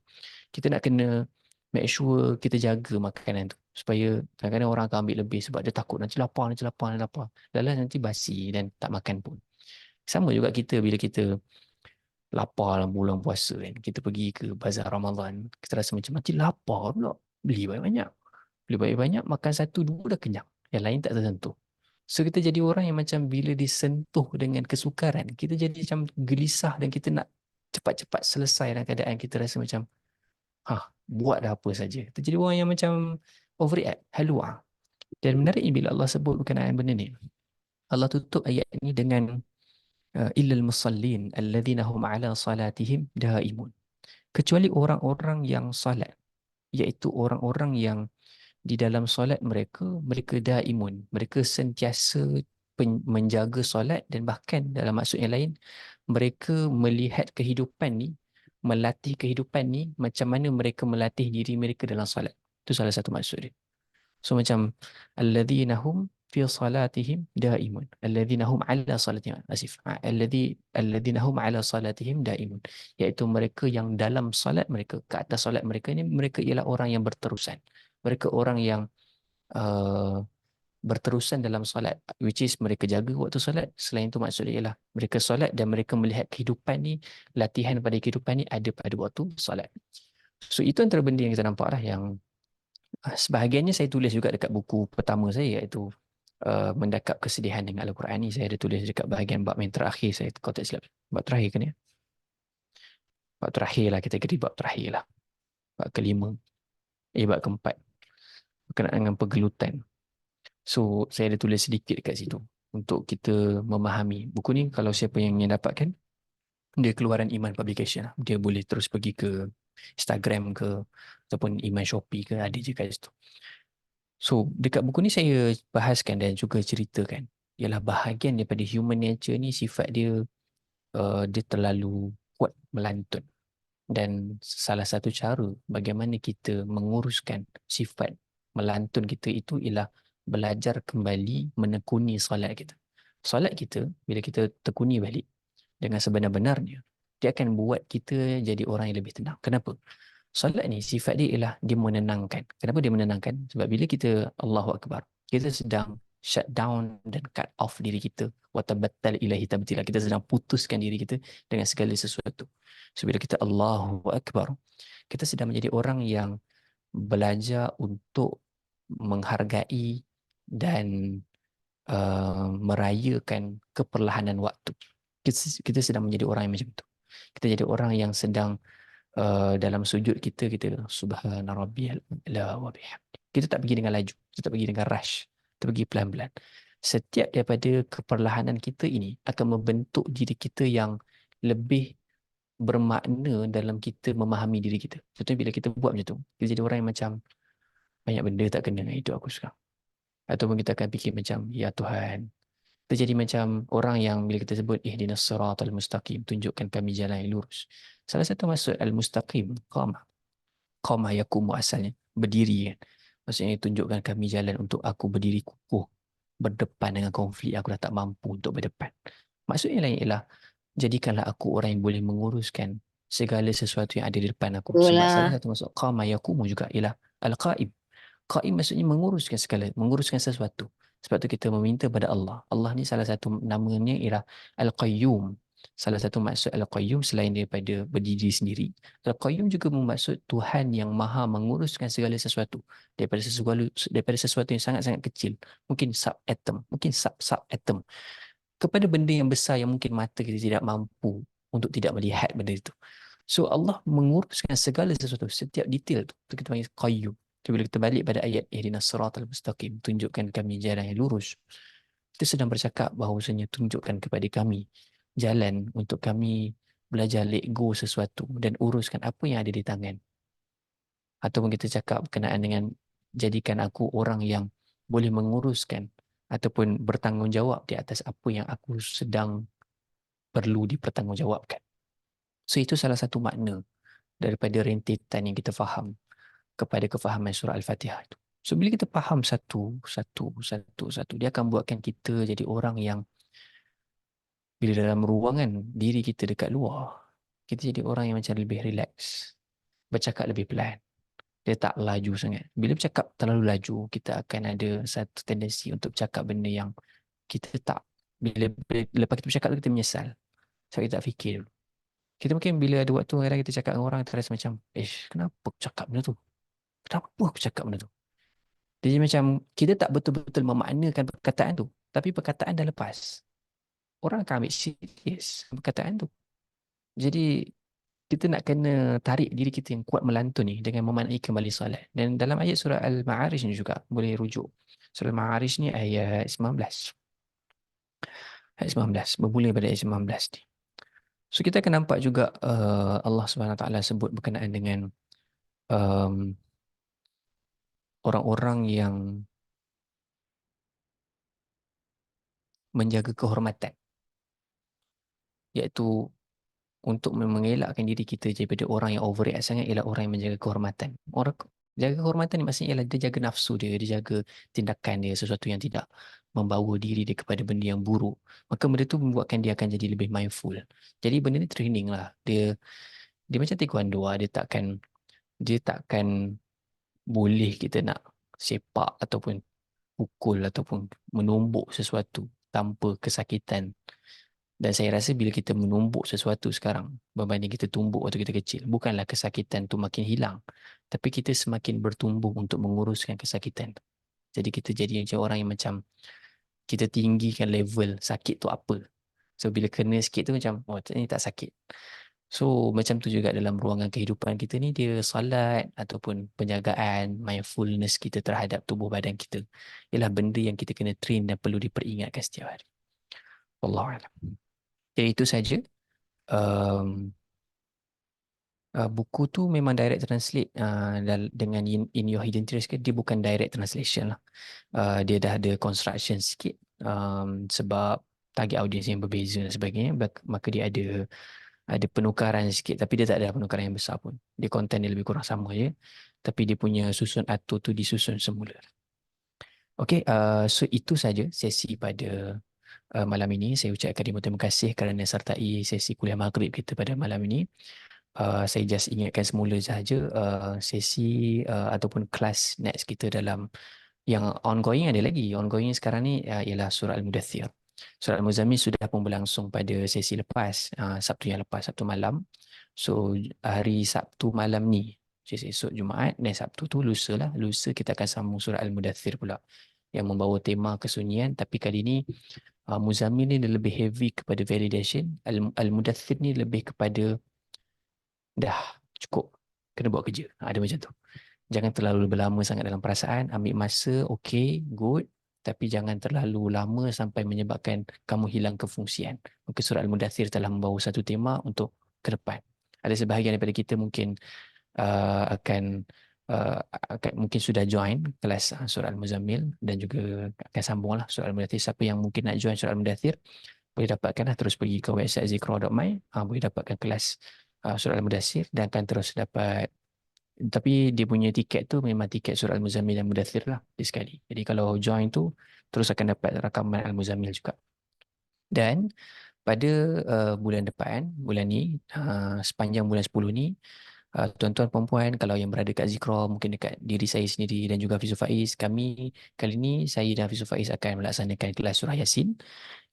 kita nak kena make sure kita jaga makanan tu. Supaya kadang-kadang orang akan ambil lebih sebab dia takut nanti lapar. Lalu nanti basi dan tak makan pun. Sama juga kita bila kita lapar dalam bulan puasa kan. Kita pergi ke bazar Ramadan, kita rasa macam nanti lapar pula. Beli banyak-banyak. Beli banyak-banyak, makan satu, dua dah kenyang. Yang lain tak tersentuh. So kita jadi orang yang macam bila disentuh dengan kesukaran, kita jadi macam gelisah dan kita nak cepat-cepat selesai dalam keadaan kita rasa macam buat dah apa saja. Kita jadi orang yang macam overreact, halua. Dan menariknya bila Allah sebut berkenaan benda ni. Allah tutup ayat ni dengan illal musallin alladhina hum ala salatihim daimun. Kecuali orang-orang yang salat, iaitu orang-orang yang di dalam solat mereka, mereka daimun. Mereka sentiasa menjaga solat dan bahkan dalam maksud yang lain, mereka melihat kehidupan ni, melatih kehidupan ni macam mana mereka melatih diri mereka dalam solat. Itu salah satu maksud dia. So macam alladzina hum fi salatihim daimun. Alladzina hum ala salatihim. Alladzina hum ala salatihim daimun. Iaitu mereka yang dalam solat mereka, ke atas solat mereka ni, mereka ialah orang yang berterusan. Mereka orang yang uh, berterusan dalam solat, which is mereka jaga waktu solat. Selain itu maksudnya ialah mereka solat dan mereka melihat kehidupan ni, latihan pada kehidupan ni ada pada waktu solat. So itu antara benda yang kita nampak lah, yang sebahagiannya saya tulis juga dekat buku pertama saya, iaitu Mendakap Kesedihan dengan Al-Quran ni. Saya ada tulis dekat bahagian bab yang terakhir saya, kalau tak silap. Bab terakhir kan ya? Bab terakhir lah, kategori bab terakhir lah. Bab kelima. Bab keempat. Berkenaan dengan pergelutan. So, saya ada tulis sedikit dekat situ untuk kita memahami. Buku ni kalau siapa yang ingin dapatkan, dia keluaran Iman Publication lah. Dia boleh terus pergi ke Instagram ke ataupun Iman Shopee ke, ada je kat situ. So, dekat buku ni saya bahaskan dan juga ceritakan ialah bahagian daripada human nature ni, sifat dia dia terlalu kuat melantun. Dan salah satu cara bagaimana kita menguruskan sifat melantun kita itu ialah belajar kembali menekuni solat kita. Solat kita, bila kita tekuni balik dengan sebenar-benarnya, dia akan buat kita jadi orang yang lebih tenang. Kenapa? Solat ni sifat dia ialah dia menenangkan. Kenapa dia menenangkan? Sebab bila kita Allahu Akbar, kita sedang shut down dan cut off diri kita. Watabattal ilahi tabtila. Kita sedang putuskan diri kita dengan segala sesuatu. So bila kita Allahu Akbar, kita sedang menjadi orang yang belajar untuk menghargai dan merayakan keperlahanan waktu. Kita sedang menjadi orang yang macam itu. Kita jadi orang yang sedang dalam sujud kita subhana rabbiyal a'la wa bihamdi. Kita tak pergi dengan laju, kita tak pergi dengan rush, kita pergi pelan-pelan. Setiap daripada keperlahanan kita ini akan membentuk diri kita yang lebih bermakna dalam kita memahami diri kita. Contohnya bila kita buat macam tu, kita jadi orang yang macam banyak benda tak kena dengan hidup aku sekarang. Ataupun kita akan fikir macam, ya Tuhan, kita jadi macam orang yang bila kita sebut ihdinas siratal mustaqim, tunjukkan kami jalan yang lurus. Salah satu maksud al-mustaqim, qama yakumu asalnya, berdiri kan. Maksudnya tunjukkan kami jalan untuk aku berdiri kukuh berdepan dengan konflik aku dah tak mampu untuk berdepan. Maksudnya lain ialah jadikanlah aku orang yang boleh menguruskan segala sesuatu yang ada di depan aku. Sebab salah satu maksud qama yakumu juga ialah al-qaim. Qaim maksudnya menguruskan segala, menguruskan sesuatu. Sebab tu kita meminta pada Allah. Allah ni salah satu namanya ialah Al-Qayyum. Salah satu maksud Al-Qayyum selain daripada berdiri sendiri, Al-Qayyum juga bermaksud Tuhan yang maha menguruskan segala sesuatu. Daripada sesuatu yang sangat-sangat kecil, mungkin sub-atom, mungkin sub-sub-atom, kepada benda yang besar yang mungkin mata kita tidak mampu untuk tidak melihat benda itu. So Allah menguruskan segala sesuatu, setiap detail tu. Itu kita panggil Qayyum. Bila kita balik pada ayat ihdinas siratal mustaqim, tunjukkan kami jalan yang lurus, kita sedang bercakap bahawasanya tunjukkan kepada kami jalan untuk kami belajar let go sesuatu dan uruskan apa yang ada di tangan. ataupun kita cakap berkenaan dengan jadikan aku orang yang boleh menguruskan ataupun bertanggungjawab di atas apa yang aku sedang perlu dipertanggungjawabkan. So itu salah satu makna daripada rentetan yang kita faham kepada kefahaman surah Al-Fatihah itu. So bila kita faham satu, dia akan buatkan kita jadi orang yang bila dalam ruangan diri kita dekat luar, kita jadi orang yang macam lebih relax, bercakap lebih pelan. Dia tak laju sangat. Bila bercakap terlalu laju, kita akan ada satu tendensi untuk cakap benda yang kita tak. Bila lepas kita bercakap tu kita menyesal. Sebab kita tak fikir dulu. Kita mungkin bila ada waktu kadang kita cakap dengan orang, kita rasa macam, kenapa aku cakap benda tu? Kenapa aku cakap benda tu? Jadi macam kita tak betul-betul memaknakan perkataan tu. Tapi perkataan dah lepas. Orang akan ambil serius perkataan tu. Jadi kita nak kena tarik diri kita yang kuat melantun ni dengan memaknai kembali solat. Dan dalam ayat surah Al-Ma'arij ni juga boleh rujuk. Surah Al-Ma'arij ni ayat 19. Ayat 19. Bermula pada ayat 19 ni. So kita akan nampak juga Allah SWT sebut berkenaan dengan um, orang-orang yang menjaga kehormatan. Iaitu untuk mengelakkan diri kita daripada orang yang overreact sangat ialah orang yang menjaga kehormatan. Orang jaga kehormatan ni maksudnya ialah dia jaga nafsu dia, dia jaga tindakan dia, sesuatu yang tidak membawa diri dia kepada benda yang buruk. Maka benda tu membuatkan dia akan jadi lebih mindful. Jadi benda ni training lah. Dia macam taekwondo lah. Dia takkan boleh kita nak sepak ataupun pukul ataupun menumbuk sesuatu tanpa kesakitan. Dan saya rasa bila kita menumbuk sesuatu sekarang berbanding kita tumbuk waktu kita kecil, bukanlah kesakitan tu makin hilang, tapi kita semakin bertumbuh untuk menguruskan kesakitan. Jadi kita jadi macam orang yang macam kita tinggikan level sakit tu apa. So bila kena sikit tu macam, ini tak sakit. So macam tu juga dalam ruangan kehidupan kita ni, dia salat ataupun penjagaan, mindfulness kita terhadap tubuh badan kita ialah benda yang kita kena train dan perlu diperingatkan setiap hari. Wallahualam. Jadi itu saja. Um, buku tu memang direct translate dengan in Your Hidden Treasures ke, dia bukan direct translation lah. Dia dah ada construction sikit sebab target audience yang berbeza dan sebagainya, maka dia ada penukaran sikit, tapi dia tak ada penukaran yang besar pun. Dia konten dia lebih kurang sama je, tapi dia punya susun atur tu disusun semula. Okay, so itu saja sesi pada malam ini. Saya ucapkan terima kasih kerana sertai sesi kuliah maghrib kita pada malam ini. Saya just ingatkan semula sahaja sesi ataupun kelas next kita dalam yang ongoing ada lagi. Ongoing sekarang ni ialah surah Al-Mudaththir. Surah Al-Muzammil sudah pun berlangsung pada sesi lepas, Sabtu yang lepas, Sabtu malam. So hari Sabtu malam ni, esok Jumaat dan Sabtu tu lusa lah. Lusa kita akan sambung surah Al-Mudaththir pula yang membawa tema kesunyian, tapi kali ni Muzammil ni dia lebih heavy kepada validation. Al-Mudaththir ni lebih kepada dah cukup, kena buat kerja. Ada macam tu. Jangan terlalu berlama sangat dalam perasaan. Ambil masa, okay, good. Tapi jangan terlalu lama sampai menyebabkan kamu hilang kefungsian. Maka surah Al-Mudaththir telah membawa satu tema untuk ke depan. Ada sebahagian daripada kita mungkin akan mungkin sudah join kelas surah Al-Muzammil dan juga akan sambunglah surah Al-Mudaththir. Siapa yang mungkin nak join surah Al-Mudaththir boleh dapatkan lah, terus pergi ke website zikra.my, boleh dapatkan kelas surah Al-Mudaththir dan akan terus dapat. Tapi dia punya tiket tu memang tiket surah Al-Muzammil dan Mudaththir lah di sekali. Jadi kalau join tu terus akan dapat rakaman Al-Muzammil juga. Dan pada bulan depan, bulan ni, sepanjang bulan 10 ni, tuan-tuan perempuan kalau yang berada kat Zikra, mungkin dekat diri saya sendiri dan juga Hafizul Faiz, kami kali ni saya dan Hafizul Faiz akan melaksanakan kelas surah Yasin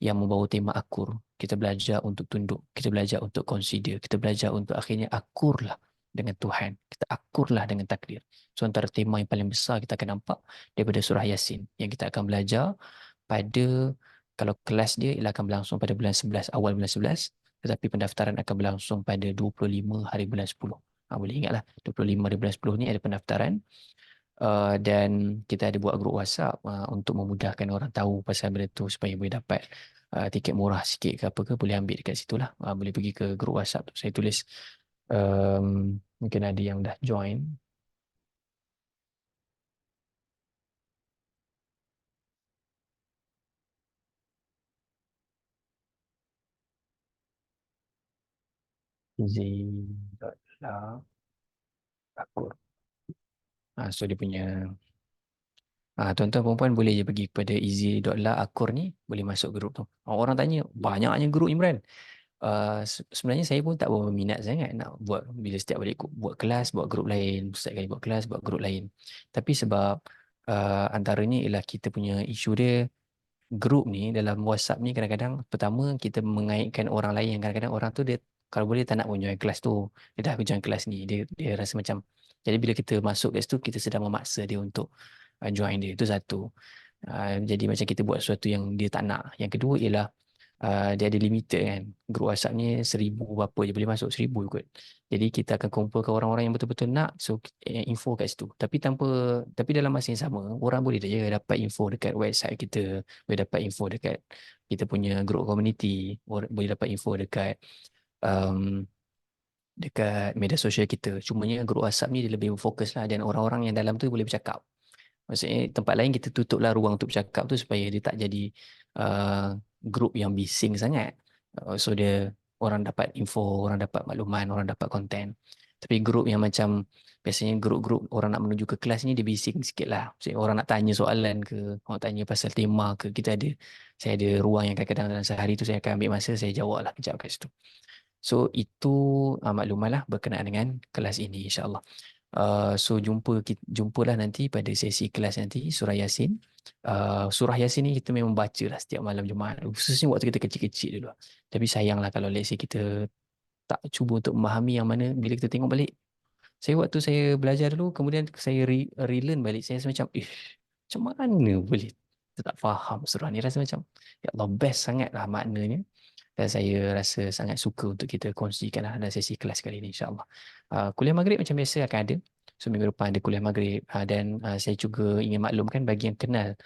yang membawa tema akur. Kita belajar untuk tunduk, kita belajar untuk consider, kita belajar untuk akhirnya akurlah dengan Tuhan, kita akurlah dengan takdir. So antara tema yang paling besar kita akan nampak daripada surah Yasin yang kita akan belajar pada, kalau kelas dia ialah akan berlangsung pada bulan 11, awal bulan 11, tetapi pendaftaran akan berlangsung pada 25 hari bulan 10. Boleh ingatlah 25 hari bulan 10 ni ada pendaftaran. Dan kita ada buat grup WhatsApp untuk memudahkan orang tahu pasal benda tu supaya boleh dapat tiket murah sikit ke apa ke, boleh ambil dekat situ lah. Boleh pergi ke grup WhatsApp tu. Saya tulis mungkin ada yang dah join. easy.la akur. So dia punya tuan-tuan perempuan boleh je pergi kepada easy.la akur ni, boleh masuk grup tu. Orang tanya, banyaknya grup Imran. Sebenarnya saya pun tak berminat sangat nak buat, bila setiap balik buat kelas, buat grup lain, setiap kali buat kelas, buat grup lain. Tapi sebab antaranya ialah kita punya isu dia, grup ni dalam WhatsApp ni kadang-kadang pertama kita mengaitkan orang lain yang kadang-kadang orang tu dia kalau boleh tak nak pun join kelas tu. Dia dah join kelas ni, dia rasa macam, jadi bila kita masuk kat situ kita sedang memaksa dia untuk join dia. Itu satu. Jadi macam kita buat sesuatu yang dia tak nak. Yang kedua ialah dia ada limited kan. Grup WhatsApp ni 1,000 berapa je boleh masuk, 1,000 kot. Jadi kita akan kumpulkan orang-orang yang betul-betul nak, so info kat situ. Tapi dalam masa yang sama, orang boleh je dapat info dekat website kita, boleh dapat info dekat kita punya grup community, boleh dapat info dekat um, dekat media sosial kita. Cumanya grup WhatsApp ni dia lebih fokus lah, dan orang-orang yang dalam tu boleh bercakap. Maksudnya tempat lain kita tutuplah ruang untuk bercakap tu supaya dia tak jadi grup yang bising sangat. So dia, orang dapat info, orang dapat makluman, orang dapat konten. Tapi grup yang macam biasanya grup-grup orang nak menuju ke kelas ni dia bising sikit lah. Maksudnya orang nak tanya soalan ke, orang tanya pasal tema ke, saya ada ruang yang kadang-kadang dalam sehari tu saya akan ambil masa, saya jawab lah kejap kat situ. So itu maklumat lah berkenaan dengan kelas ini, insyaAllah. So jumpalah nanti pada sesi kelas nanti surah Yasin. Surah Yasin ni kita memang baca lah setiap malam Jumaat, khususnya waktu kita kecil-kecil dulu. Tapi sayanglah kalau let's say kita tak cuba untuk memahami yang mana, bila kita tengok balik. Waktu saya belajar dulu, kemudian saya relearn balik, saya rasa macam, macam mana boleh kita tak faham surah ni. Rasa macam, ya Allah, best sangat lah maknanya. Dan saya rasa sangat suka untuk kita kongsikan dalam sesi kelas kali ini, insyaAllah. Kuliah maghrib macam biasa akan ada. So minggu depan ada kuliah maghrib. Dan saya juga ingin maklumkan bagi yang kenal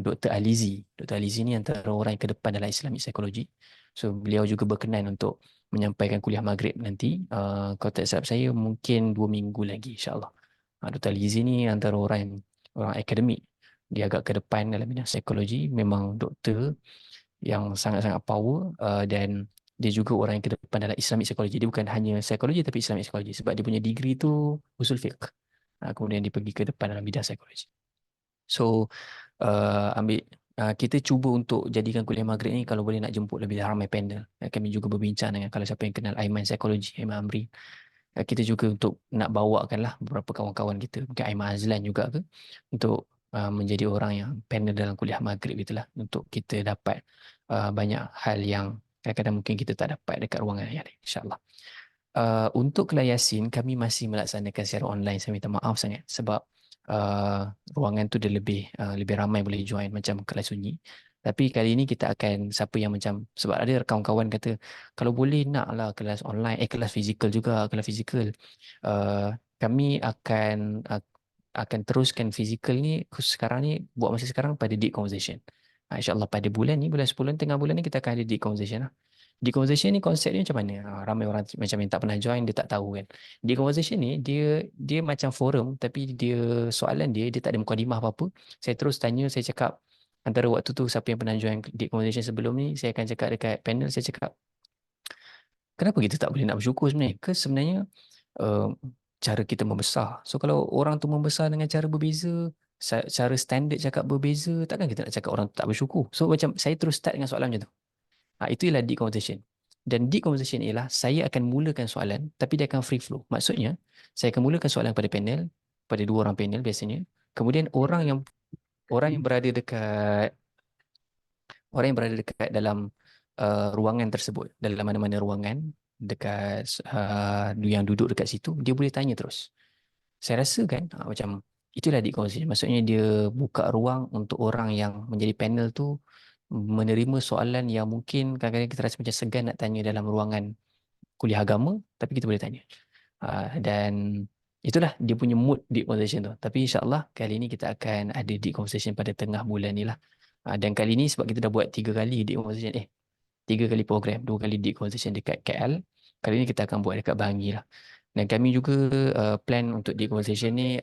Dr. Alizi. Dr. Alizi ni antara orang yang ke depan dalam Islamic Psychology. So beliau juga berkenan untuk menyampaikan kuliah maghrib nanti. Kalau tak silap saya mungkin 2 minggu lagi, insyaAllah. Dr. Alizi ni antara orang akademik. Dia agak ke depan dalam bidang psikologi. Memang doktor yang sangat-sangat power, dan dia juga orang yang ke depan dalam Islamic Psychology. Dia bukan hanya psikologi tapi Islamic Psychology, sebab dia punya degree tu usul fiqh. Kemudian dia pergi ke depan dalam bidang psikologi. So kita cuba untuk jadikan kuliah maghrib ni kalau boleh nak jemput lebih ramai panel. Kami juga berbincang dengan, kalau siapa yang kenal Aiman Psikologi, Aiman Amri, kita juga untuk nak bawakan lah beberapa kawan-kawan kita, mungkin Aiman Azlan juga ke, untuk menjadi orang yang panel dalam kuliah maghrib itulah, untuk kita dapat banyak hal yang kadang-kadang mungkin kita tak dapat dekat ruangan yang lain, insyaAllah. Untuk kelas Yasin, kami masih melaksanakan secara online. Saya minta maaf sangat sebab ruangan tu dia lebih ramai boleh join macam kelas sunyi. Tapi kali ini kita akan, siapa yang macam, sebab ada kawan-kawan kata kalau boleh naklah kelas online, kelas fizikal juga, kelas fizikal. Kami akan teruskan fizikal ni sekarang ni, buat masa sekarang pada deep conversation. InsyaAllah pada bulan ni, bulan 10, tengah bulan ni kita akan ada deep conversation lah. Deep conversation ni konsep dia macam mana? Ramai orang macam yang tak pernah join, dia tak tahu kan. Deep conversation ni dia macam forum, tapi soalan dia tak ada mukadimah apa-apa. Saya terus tanya, saya cakap antara waktu tu siapa yang pernah join deep conversation sebelum ni, saya akan cakap dekat panel, saya cakap, kenapa kita tak boleh nak bersyukur sebenarnya? Ke sebenarnya uh, cara kita membesar. So kalau orang tu membesar dengan cara berbeza, cara standard cakap berbeza, takkan kita nak cakap orang tu tak bersyukur. So macam saya terus start dengan soalan macam tu. Itu ialah deep conversation. Dan deep conversation ialah saya akan mulakan soalan tapi dia akan free flow. Maksudnya, saya akan mulakan soalan pada panel, pada 2 orang panel biasanya. Kemudian orang yang berada dekat dalam ruangan tersebut, dalam mana-mana ruangan dekat yang duduk dekat situ, dia boleh tanya terus. Saya rasa kan macam itulah deep conversation. Maksudnya dia buka ruang untuk orang yang menjadi panel tu menerima soalan yang mungkin kadang-kadang kita rasa macam segan nak tanya dalam ruangan kuliah agama, tapi kita boleh tanya. Dan itulah dia punya mood deep conversation tu. Tapi insyaAllah kali ni kita akan ada deep conversation pada tengah bulan ni lah. Dan kali ni sebab kita dah buat 3 kali deep conversation, 3 kali program, 2 kali deep conversation dekat KL. Kali ni kita akan buat dekat Bangi lah. Dan kami juga plan untuk deep conversation ni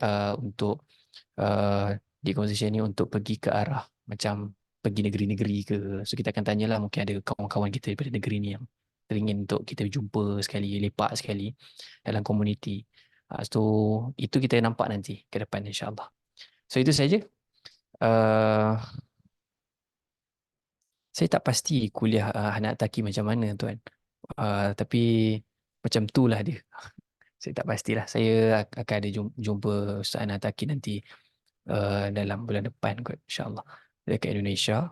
deep conversation ni untuk pergi ke arah macam pergi negeri-negeri ke. So kita akan tanyalah, mungkin ada kawan-kawan kita daripada negeri ni yang teringin untuk kita jumpa sekali, lepak sekali dalam komuniti. So itu kita nampak nanti ke depan insya-Allah. So itu saja. Uh, saya tak pasti kuliah anak taki macam mana tuan. Tapi macam tu lah dia. Saya tak pastilah. Saya akan ada jumpa Ustaz Anak Taki nanti dalam bulan depan kot insya-Allah dekat Indonesia.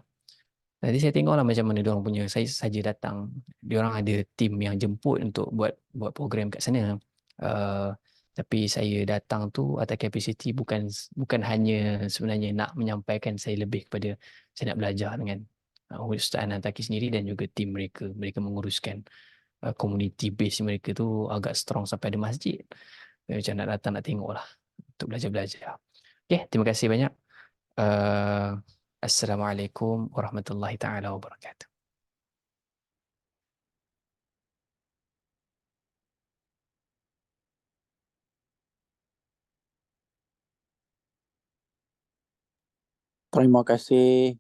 Nanti saya tengoklah macam mana diorang punya. Saya saja datang. Diorang ada tim yang jemput untuk buat buat program kat sana. Uh, tapi saya datang tu atas capacity bukan hanya sebenarnya nak menyampaikan saya lebih kepada saya nak belajar dengan Ustaz Anan Taki sendiri dan juga tim mereka. Mereka menguruskan community base mereka tu agak strong sampai ada masjid. Macam nak datang nak tengok lah untuk belajar-belajar. Okay, terima kasih banyak. Uh, Assalamualaikum warahmatullahi taala wabarakatuh. Terima kasih.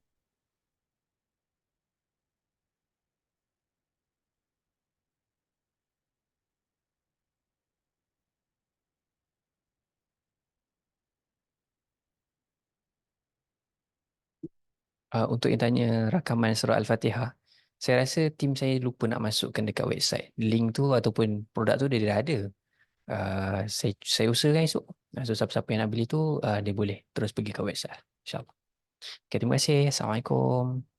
Untuk yang tanya rakaman surah Al-Fatihah, saya rasa tim saya lupa nak masukkan dekat website. Link tu ataupun produk tu dia dah ada. Saya usahakan esok. So siapa-siapa yang nak beli tu dia boleh terus pergi ke website. InsyaAllah. Okay, terima kasih. Assalamualaikum.